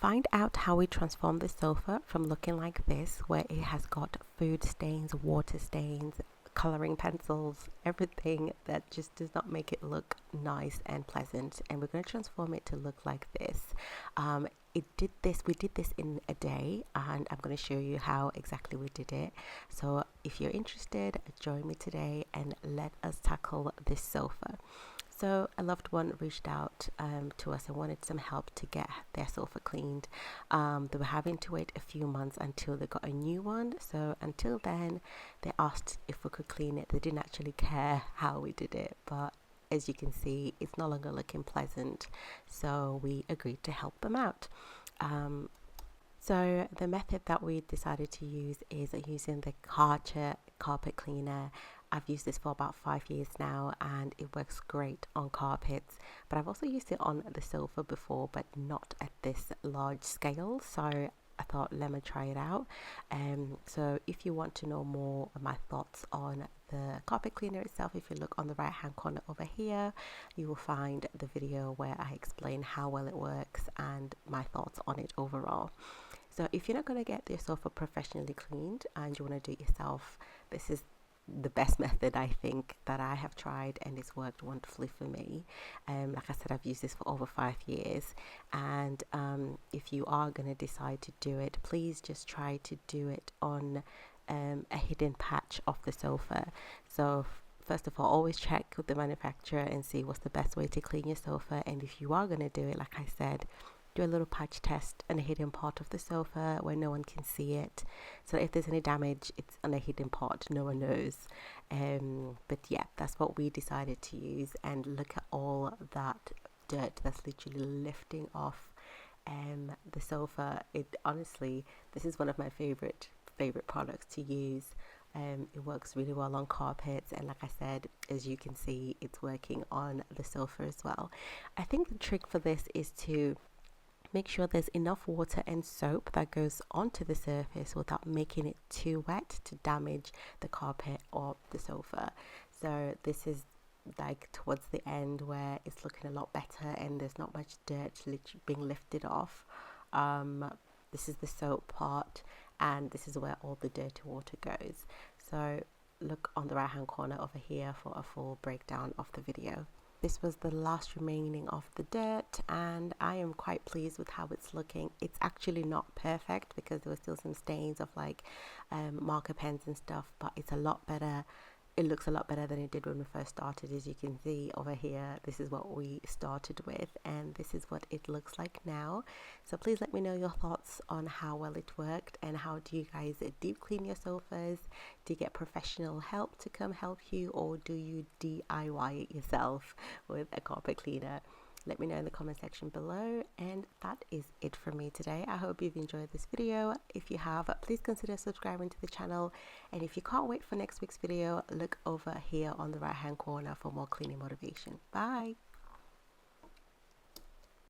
Find out how we transform the sofa from looking like this, where it has got food stains, water stains, coloring pencils, everything that just does not make it look nice and pleasant, and we're going to transform it to look like this. We did this in a day, and I'm going to show you how exactly we did it. So if you're interested, join me today and let us tackle this sofa. So a loved one reached out to us and wanted some help to get their sofa cleaned. They were having to wait a few months until they got a new one. So until then, they asked if we could clean it. They didn't actually care how we did it, but as you can see, it's no longer looking pleasant. So we agreed to help them out. So the method that we decided to use is using the Karcher carpet cleaner. I've used this for about 5 years now and it works great on carpets, but I've also used it on the sofa before, but not at this large scale. So I thought, let me try it out. So if you want to know more of my thoughts on the carpet cleaner itself, if you look on the right hand corner over here, you will find the video where I explain how well it works and my thoughts on it overall. So if you're not going to get your sofa professionally cleaned and you want to do it yourself, this is the best method I think that I have tried, and it's worked wonderfully for me. Like I said, I've used this for over 5 years, and if you are going to decide to do it, please just try to do it on a hidden patch of the sofa. So first of all, always check with the manufacturer and see what's the best way to clean your sofa, and if you are going to do it, like I said, do a little patch test on a hidden part of the sofa where no one can see it, so if there's any damage, it's on a hidden part, no one knows. But yeah, that's what we decided to use, and look at all that dirt that's literally lifting off the sofa. It honestly, this is one of my favorite products to use. It works really well on carpets, and like I said, as you can see, it's working on the sofa as well. I think the trick for this is to make sure there's enough water and soap that goes onto the surface without making it too wet to damage the carpet or the sofa. So this is like towards the end where it's looking a lot better and there's not much dirt being lifted off. This is the soap part, and this is where all the dirty water goes. So look on the right hand corner over here for a full breakdown of the video. This was the last remaining of the dirt, and I am quite pleased with how it's looking. It's actually not perfect because there were still some stains of like marker pens and stuff, but it's a lot better. It looks a lot better than it did when we first started. As you can see over here, this is what we started with, and this is what it looks like now. So please let me know your thoughts on how well it worked, and how do you guys deep clean your sofas? Do you get professional help to come help you, or do you DIY it yourself with a carpet cleaner? Let me know in the comment section below, and that is it from me today. I hope you've enjoyed this video. If you have, please consider subscribing to the channel, and if you can't wait for next week's video, look over here on the right hand corner for more cleaning motivation. Bye.